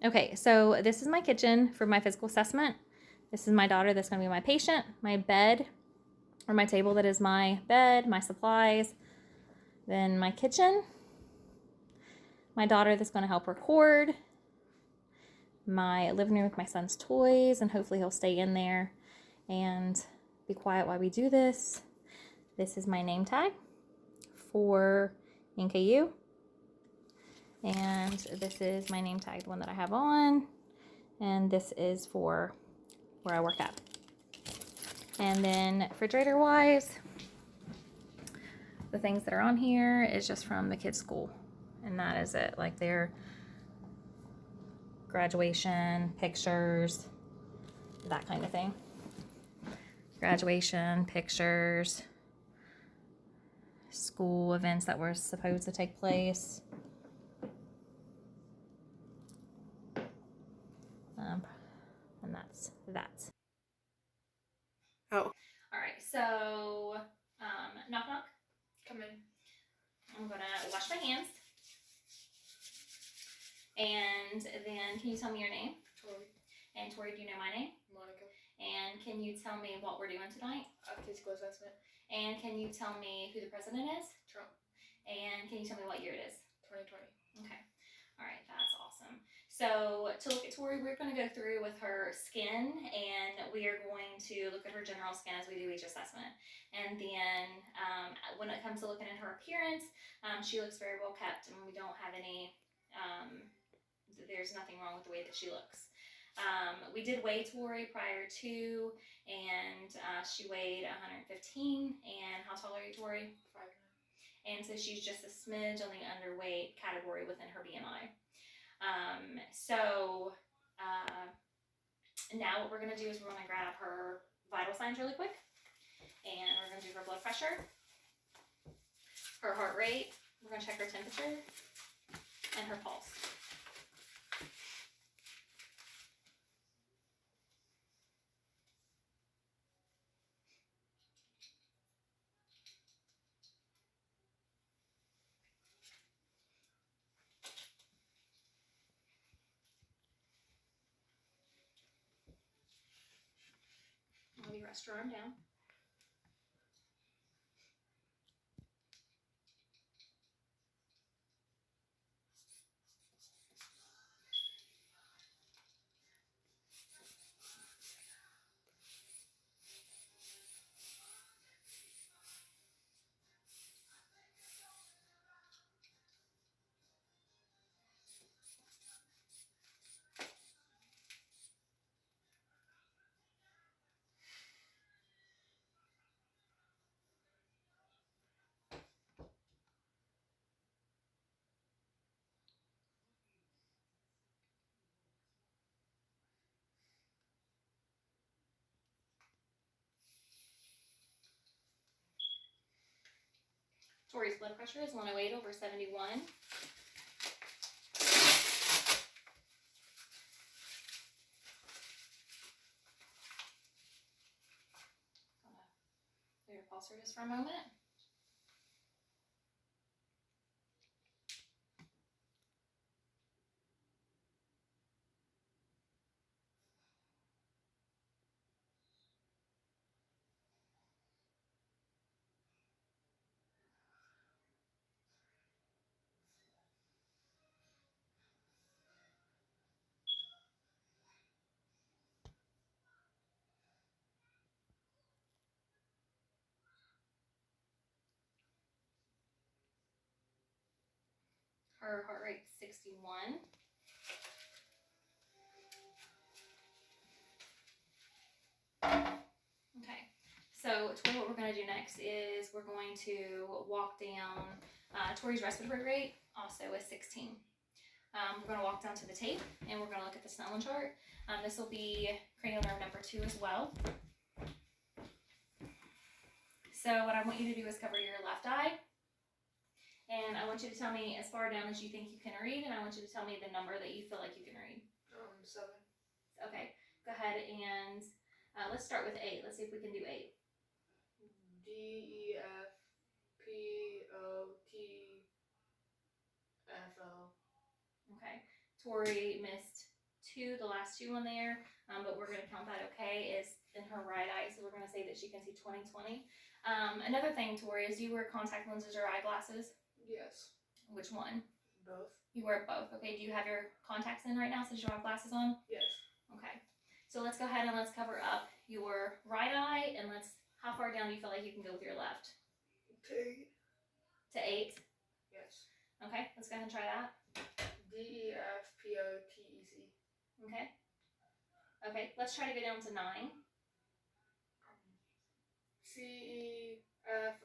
Okay, so this is my kitchen for my physical assessment. This is my daughter that's going to be my patient. My bed, or my table that is my bed, my supplies. Then my kitchen. My daughter that's going to help record. My living room with my son's toys, and hopefully he'll stay in there and be quiet while we do this. This is my name tag for NKU. And this is my name tag, the one that I have on. And this is for where I work at. And then refrigerator wise, the things that are on here is just from the kids' school. And that is it. Like their graduation, pictures, that kind of thing. Graduation, pictures, school events that were supposed to take place. And that's that. Oh. All right, so knock knock. Come in. I'm gonna wash my hands. And then can you tell me your name? Tori. And Tori, do you know my name? Monica. And can you tell me what we're doing tonight? Physical assessment. And can you tell me who the president is? Trump. And can you tell me what year it is? 2020. Okay. All right, that's awesome. So to look at Tori, we're going to go through with her skin, and we are going to look at her general skin as we do each assessment. And then when it comes to looking at her appearance, she looks very well kept, and we don't have any, there's nothing wrong with the way that she looks. We did weigh Tori prior to, and she weighed 115. And how tall are you, Tori? 5'9". And so she's just a smidge on the underweight category within her BMI. Now what we're going to do is we're going to grab her vital signs really quick. And we're going to do her blood pressure, her heart rate, we're going to check her temperature, and her pulse. Maybe rest your arm down. Tori's blood pressure is 108/71. Do your pulse rate just for a moment. Her heart rate is 61. Okay, so Tori, what we're going to do next is we're going to walk down Tori's respiratory rate, also is 16. We're going to walk down to the tape, and we're going to look at the Snellen chart. This will be cranial nerve number 2 as well. So what I want you to do is cover your left eye. And I want you to tell me as far down as you think you can read, and I want you to tell me the number that you feel like you can read. 7. Okay, go ahead and let's start with 8. Let's see if we can do 8. D, E, F, P, O, T, F, O. Okay, Tori missed 2, the last 2 on there, but we're going to count that okay, is in her right eye, so we're going to say that she can see 20/20. Another thing, Tori, is do you wear contact lenses or eyeglasses? Yes. Which one? Both. You wear both. Okay, do you have your contacts in right now since you have glasses on? Yes. Okay, so let's go ahead and let's cover up your right eye, and how far down do you feel like you can go with your left? To 8. To 8? Yes. Okay, let's go ahead and try that. DEFPOTEC. Okay. Okay, let's try to go down to 9. CEFLEF.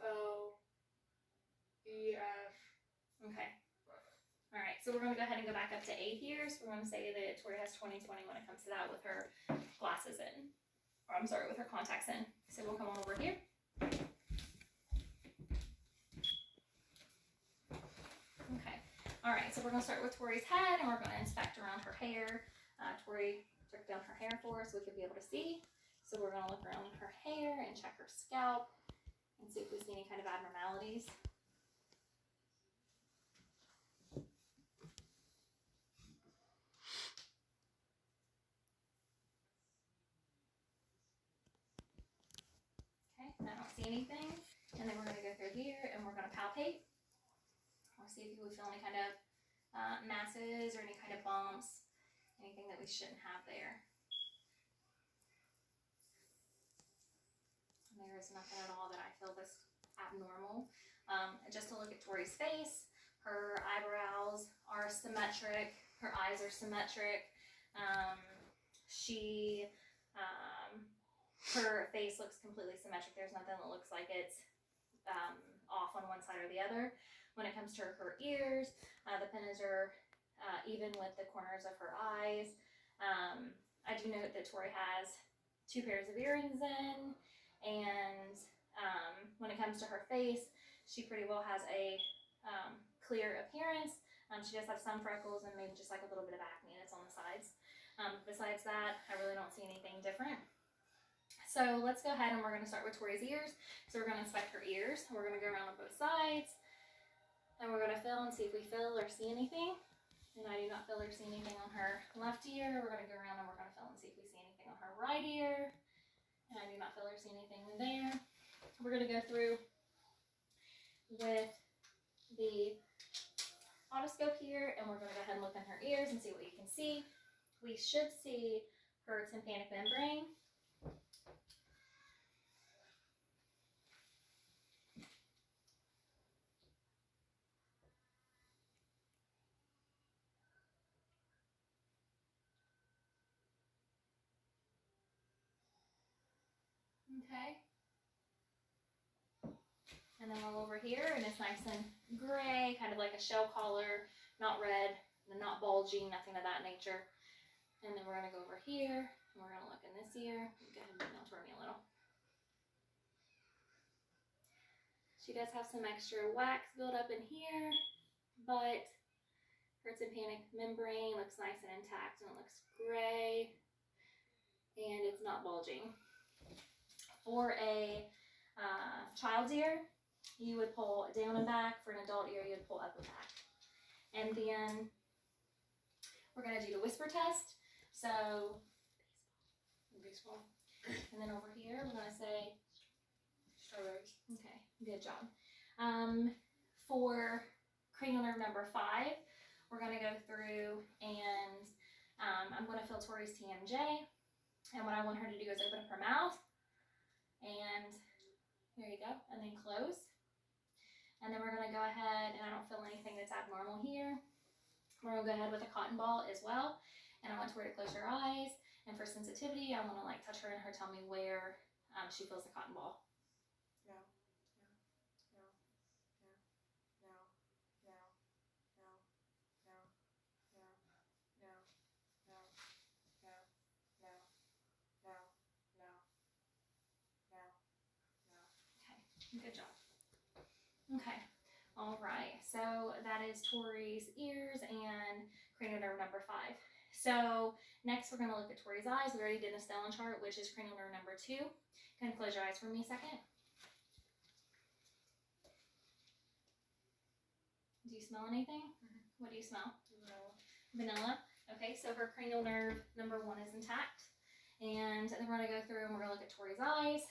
Okay. All right, so we're going to go ahead and go back up to 8 here. So we're going to say that Tori has 20/20 when it comes to that with her glasses in. Or I'm sorry, with her contacts in. So we'll come on over here. Okay. All right, so we're going to start with Tori's head, and we're going to inspect around her hair. Tori took down her hair for us so we could be able to see. So we're going to look around her hair and check her scalp and see if we see any kind of abnormalities. Okay, I don't see anything. And then we're going to go through here and we're going to palpate. We'll see if we feel any kind of masses or any kind of bumps, anything that we shouldn't have there. And there is nothing at all that I feel this abnormal. Just to look at Tori's face, her eyebrows are symmetric, her eyes are symmetric. Her face looks completely symmetric. There's nothing that looks like it's off on one side or the other. When it comes to her ears, the pinnas are even with the corners of her eyes. I do note that Tori has 2 pairs of earrings in, and when it comes to her face, she pretty well has a clear appearance. She does have some freckles and maybe just like a little bit of acne that's on the sides. Besides that, I really don't see anything different. So let's go ahead and we're going to start with Tori's ears. So we're going to inspect her ears. We're going to go around on both sides, and we're going to feel and see if we feel or see anything. And I do not feel or see anything on her left ear. We're going to go around and we're going to feel and see if we see anything on her right ear. And I do not feel or see anything there. We're going to go through with the otoscope here, and we're going to go ahead and look in her ears and see what you can see. We should see her tympanic membrane. Okay. And then we'll over here, and it's nice and gray, kind of like a shell color, not red, not bulging, nothing of that nature. And then we're going to go over here, and we're going to look in this ear. Go ahead and bend down toward me a little. She does have some extra wax built up in here, but her tympanic membrane looks nice and intact, and it looks gray, and it's not bulging. For a child's ear, you would pull down and back. For an adult ear, you would pull up and back. And then we're going to do the whisper test. So, baseball. And then over here, we're going to say Strawberries. Okay, good job. For cranial nerve number 5, we're going to go through and I'm going to feel Tori's TMJ. And what I want her to do is open up her mouth. And here you go. And then close. And then we're going to go ahead, and I don't feel anything that's abnormal here. We're going to go ahead with a cotton ball as well. And I want Tori to close her eyes. And for sensitivity, I want to like touch her and her tell me where she feels the cotton ball. No. No. No. No. No. No. No. No. No. No. No. No. No. No. No. No. No. Okay, good job. Okay, all right. So that is Tori's ears and cranial nerve number 5. So next we're going to look at Tori's eyes. We already did a Stellan chart, which is cranial nerve number 2. Go ahead and close your eyes for me a second. Do you smell anything? Mm-hmm. What do you smell? No. Vanilla. Okay, so her cranial nerve number 1 is intact. And then we're going to go through and we're going to look at Tori's eyes.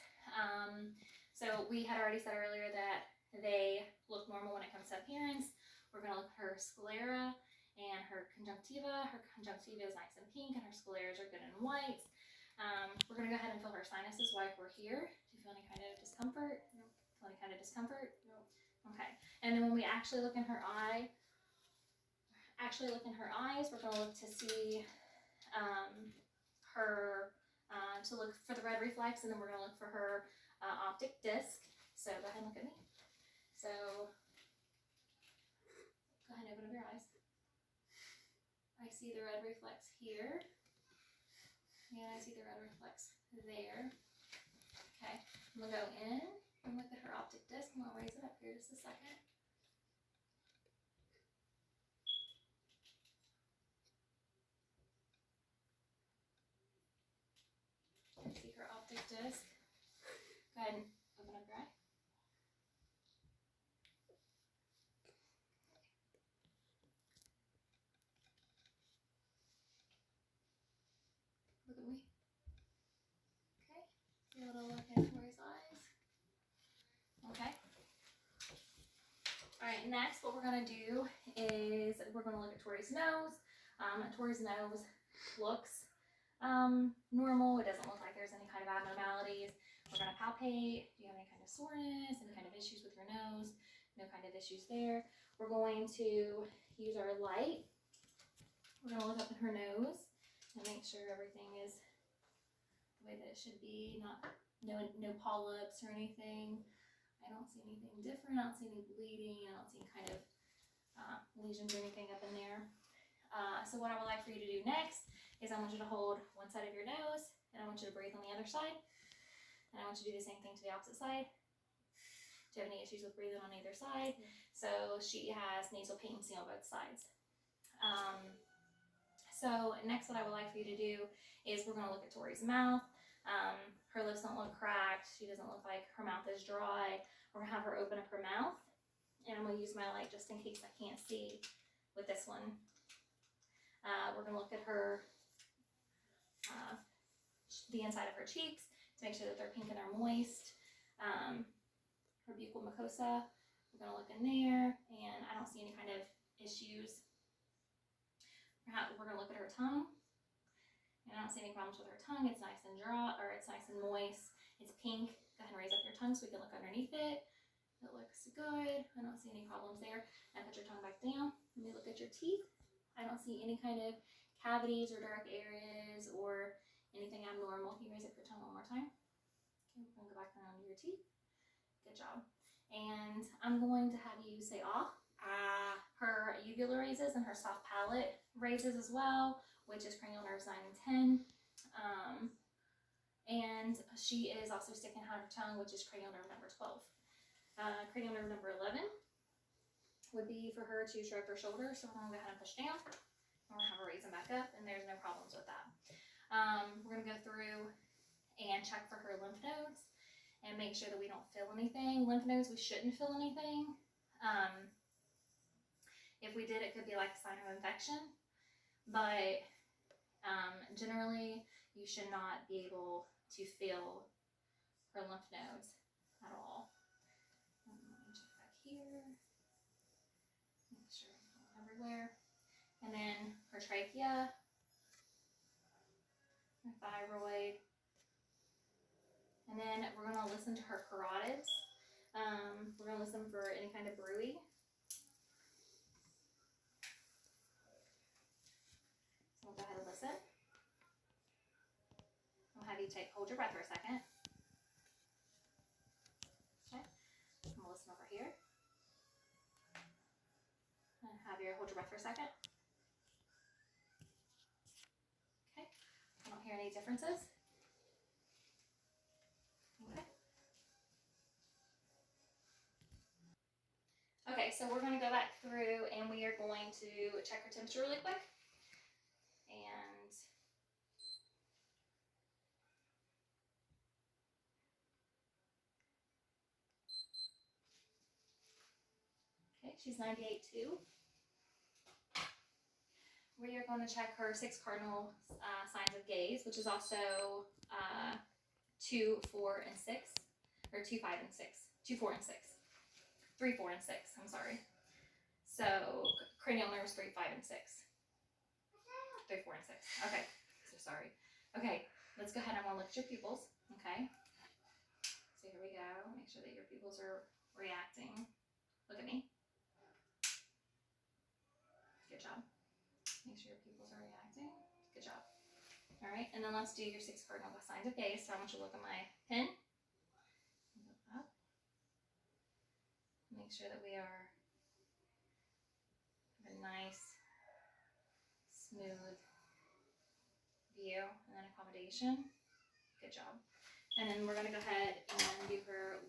So we had already said earlier that they look normal when it comes to appearance. We're going to look at her sclera and her conjunctiva. Her conjunctiva is nice and pink and her scleras are good and white. We're going to go ahead and feel her sinuses while we're here. Do you feel any kind of discomfort? No. Feel any kind of discomfort? No. Okay. And then when we actually look in her eyes, we're going to look to see her, to look for the red reflex, and then we're going to look for her optic disc. So go ahead and look at me. So go ahead and open up your eyes. I see the red reflex here. And I see the red reflex there. Okay, I'm going to go in and look at her optic disc. I'm going to raise it up here just a second. I see her optic disc. Go ahead and open up your eye. Look at me. Okay, be able to look at Tori's eyes. Okay. All right, next what we're going to do is we're going to look at Tori's nose. Tori's nose looks normal. It doesn't look like there's any kind of abnormalities. We're going to palpate. Do you have any kind of soreness, any kind of issues with your nose? No kind of issues there. We're going to use our light. We're going to look up in her nose and make sure everything is the way that it should be. No polyps or anything. I don't see anything different. I don't see any bleeding. I don't see any kind of lesions or anything up in there. So what I would like for you to do next is I want you to hold one side of your nose, and I want you to breathe on the other side. And I want you to do the same thing to the opposite side. Do you have any issues with breathing on either side? Yeah. So she has nasal patency on both sides. So next what I would like for you to do is we're going to look at Tori's mouth. Her lips don't look cracked. She doesn't look like her mouth is dry. We're going to have her open up her mouth. And I'm going to use my light just in case I can't see with this one. We're going to look at her, the inside of her cheeks to make sure that they're pink and they're moist. Her buccal mucosa, we're going to look in there, and I don't see any kind of issues. We're going to look at her tongue, and I don't see any problems with her tongue. It's nice and dry, or it's nice and moist. It's pink. Go ahead and raise up your tongue so we can look underneath it. It looks good. I don't see any problems there. Now put your tongue back down. Let me look at your teeth. I don't see any kind of cavities or dark areas or anything abnormal. Can you raise up your tongue one more time? Okay, we're going to go back around to your teeth. Good job. And I'm going to have you say ah. Ah. Her uvula raises and her soft palate raises as well, which is cranial nerves 9 and 10. And she is also sticking out her tongue, which is cranial nerve number 12. Cranial nerve number 11 would be for her to shrug her shoulders. So we're going to go ahead and push down. And we're going to have her raise them back up, and there's no problems with that. We're going to go through and check for her lymph nodes and make sure that we don't feel anything. Lymph nodes, we shouldn't feel anything. If we did, it could be like a sign of infection. But generally, you should not be able to feel her lymph nodes at all. Let me check back here. Make sure it's going everywhere. And then her trachea, her thyroid. And then we're going to listen to her carotids. We're going to listen for any kind of bruit. So we'll go ahead and listen. I'll have you hold your breath for a second. Okay. I'm going to listen over here. And have you hold your breath for a second. Okay. I don't hear any differences. Okay. Okay, so we're going to go back through and we are going to check her temperature really quick. And okay, she's 98.2. we are going to check her 6 cardinal signs of gaze, which is also 2, 4, and 6, or 2, 5, and 6, 2, 4, and 6, 3, 4, and 6. I'm sorry. So cranial nerves 3, 5, and 6. 3, 4, and 6. Okay. So sorry. Okay. Let's go ahead. I want to look at your pupils. Okay. So here we go. Make sure that your pupils are reacting. Look at me. Good job. Make sure your pupils are reacting. Good job. All right, and then let's do your 6 cardinal signs of gaze. So I want you to look at my pen. Go up. Make sure that we are have a nice, smooth view and then accommodation. Good job. And then we're going to go ahead and do her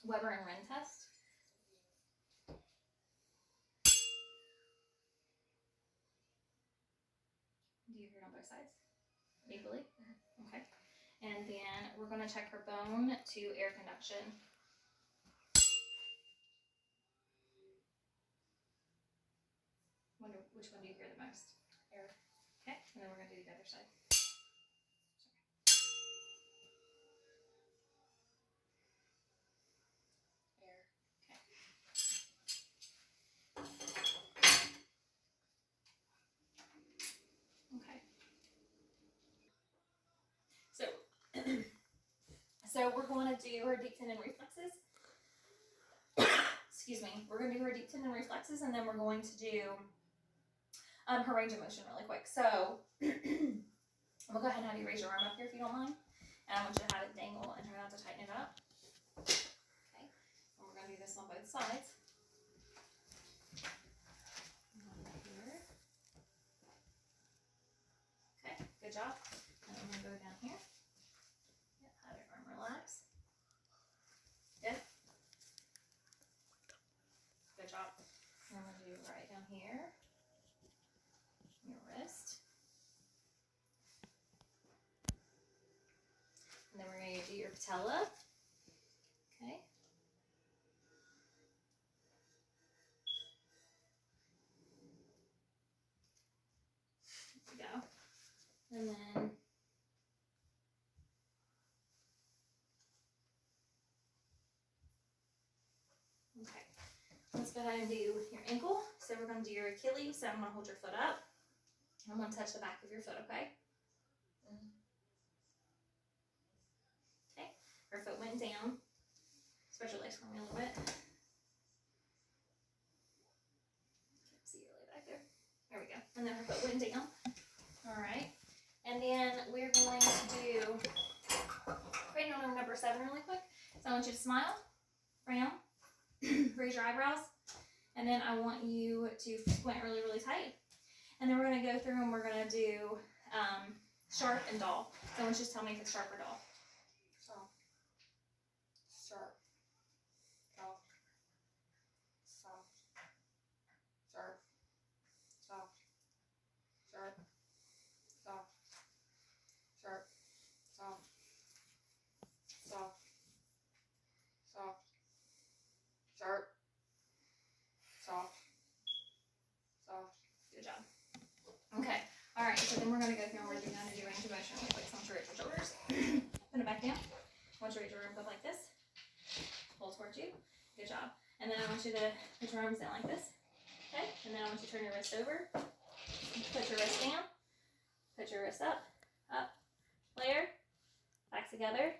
Weber and Wren test. Do you hear it on both sides? Equally? Okay. And then we're going to check her bone to air conduction. Which one do you hear the most? Air. Okay. And then we're going to do the other side. Air. Okay. Okay. So we're going to do her deep tendon reflexes. Excuse me. We're going to do her deep tendon reflexes, and then we're going to do her range of motion really quick. So I'm going to go ahead and have you raise your arm up here if you don't mind. And I want you to have it dangle and try not to tighten it up. Okay. And we're going to do this on both sides. Here. Okay, good job. And I'm going to go down here. Yeah, have your arm relax. Good. Good job. And I'm going to do right down here. Your wrist. And then we're going to do your patella. Okay. There we go. And then okay. Let's go ahead and do your ankle. So we're going to do your Achilles. So I'm going to hold your foot up. I'm going to touch the back of your foot, okay? Okay. Her foot went down. Spread your legs for me a little bit. See your leg back there. There we go. And then her foot went down. All right. And then we're going to do cranial nerve number 7 really quick. So I want you to smile, frown, raise your eyebrows, and then I want you to squint really, really tight. And then we're going to go through and we're going to do sharp and dull. So I want you to tell me if it's sharp or dull. Soft. Sharp. Soft. Soft. Sharp. Soft. Sharp. Soft. Sharp. Soft. Soft. Soft. Sharp. Soft. Soft. Good job. Okay. All right. So then we're going to go through and we're going to do range of motion really quick. So I want you to raise your shoulders. Put it back down. I want you to raise your arms up like this. Pull towards you. Good job. And then I want you to put your arms down like this. Okay. And then I want you to turn your wrist over. Put your wrist down. Put your wrist up. Up. Layer. Back together.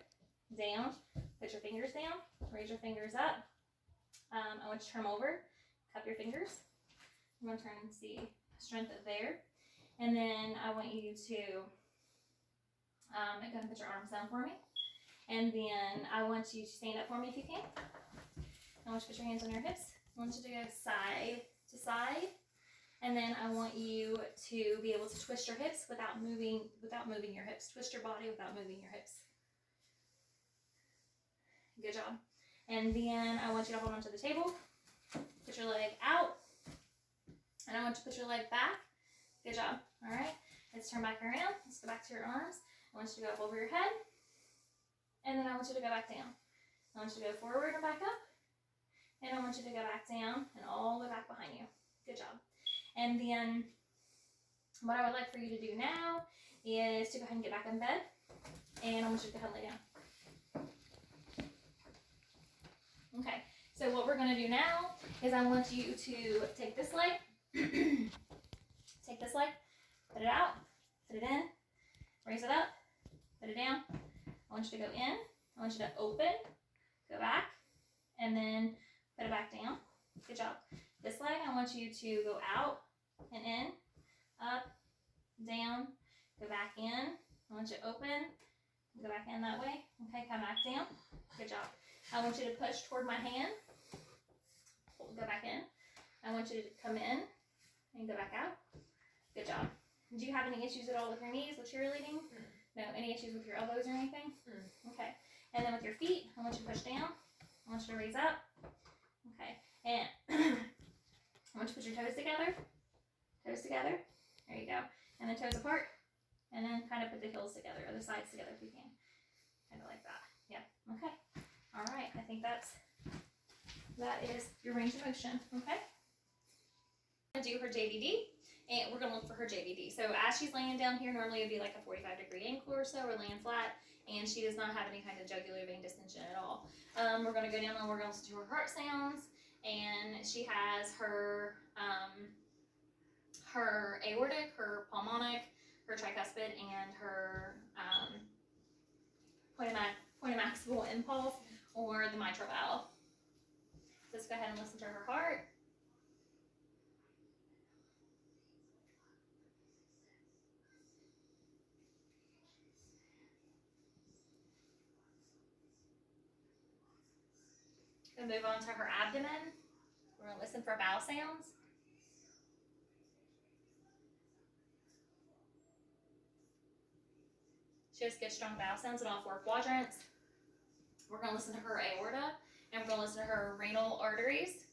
Down. Put your fingers down. Raise your fingers up. I want you to turn over. Cup your fingers. I'm going to turn and see strength there. And then I want you to go ahead and put your arms down for me. And then I want you to stand up for me if you can. I want you to put your hands on your hips. I want you to go side to side. And then I want you to be able to twist your hips without moving your hips. Twist your body without moving your hips. Good job. And then I want you to hold onto the table. Put your leg out. And I want you to put your leg back. Good job. All right. Let's turn back around. Let's go back to your arms. I want you to go up over your head. And then I want you to go back down. I want you to go forward and back up. And I want you to go back down and all the way back behind you. Good job. And then what I would like for you to do now is to go ahead and get back in bed. And I want you to go ahead and lay down. Okay, so what we're going to do now is I want you to take this leg, take this leg, put it out, put it in, raise it up, put it down. I want you to go in, I want you to open, go back, and then put it back down. Good job. This leg, I want you to go out and in, up, down, go back in. I want you to open, go back in that way. Okay, come back down. Good job. I want you to push toward my hand. Go back in. I want you to come in and go back out. Good job. Do you have any issues at all with your knees with cheerleading? No. Any issues with your elbows or anything? Okay. And then with your feet, I want you to push down. I want you to raise up. Okay. And I want you to put your toes together. Toes together. There you go. And then toes apart. And then kind of put the heels together, or the sides together if you can. Kind of like that. Yep. Okay. All right. I think that is your range of motion. Okay. I'm going to do her JVD, and we're going to look for her JVD. So as she's laying down here, normally it would be like a 45-degree angle or so, or laying flat, and she does not have any kind of jugular vein distension at all. We're going to go down and we're going to listen to her heart sounds, and she has her her aortic, her pulmonic, her tricuspid, and her point of maximal impulse, or the mitral valve. Let's go ahead and listen to her heart. Then move on to her abdomen. We're going to listen for vowel sounds. She has good, strong vowel sounds in all 4 quadrants. We're going to listen to her aorta, and we're going to listen to her renal arteries.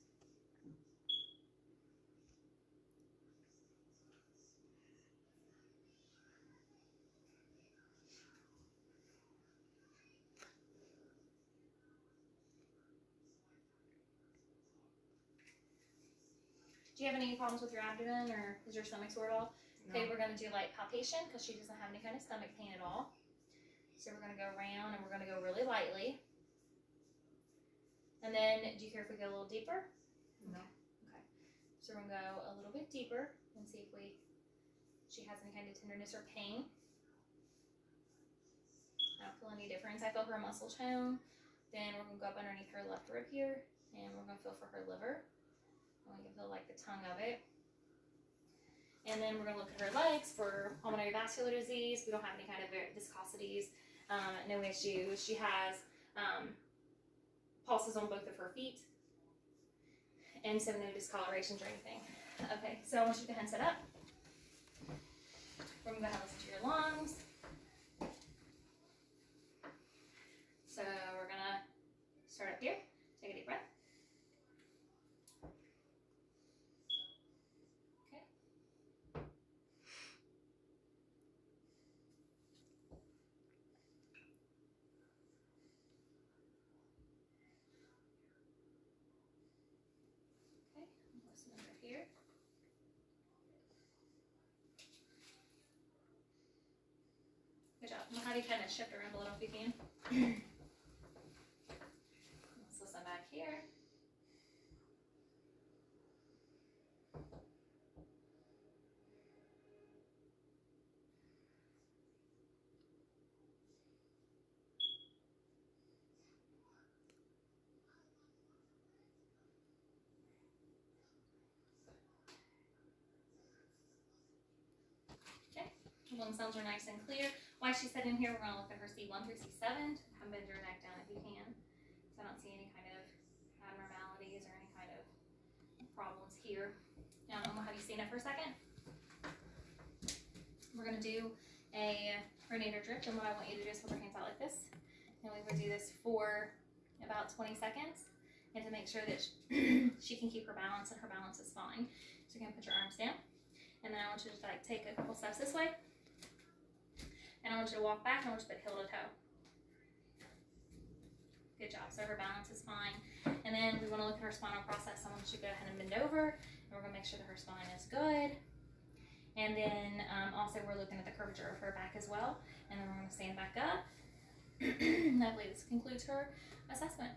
Do you have any problems with your abdomen, or is your stomach sore at all? No. Okay, we're going to do light palpation because she doesn't have any kind of stomach pain at all. So we're going to go around and we're going to go really lightly. And then, do you care if we go a little deeper? No. Okay. So we're going to go a little bit deeper and see if she has any kind of tenderness or pain. I don't feel any difference. I feel her muscle tone. Then we're going to go up underneath her left rib here, and we're going to feel for her liver. And we can feel like the tongue of it. And then we're going to look at her legs for pulmonary vascular disease. We don't have any kind of viscosities, no issues. She has pulses on both of her feet, and so no discolorations or anything. Okay, so I want you to go ahead and sit up. We're going to go ahead and listen to your lungs. So we're going to start up here. Take a deep breath. Okay. Okay, listen over here. Good job. We'll have you kind of shift around a little if you can. Let's listen back here. Okay, lung sounds are nice and clear. While she's sitting here, we're going to look at her C1 through C7. Come bend your neck down if you can. So I don't see any kind of abnormalities or any kind of problems here. Now I'm going to have you stand up for a second. We're going to do a renator drift, and what I want you to do is hold your hands out like this. And we would do this for about 20 seconds, and to make sure that she can keep her balance, and her balance is fine. So you're going to put your arms down, and then I want you to take a couple steps this way, and I want you to walk back, and I want you to put heel to toe. Good job. So her balance is fine. And then we want to look at her spinal process. I want you to go ahead and bend over, we're gonna make sure that her spine is good. And then also we're looking at the curvature of her back as well. And then we're gonna stand back up. And I believe this concludes her assessment.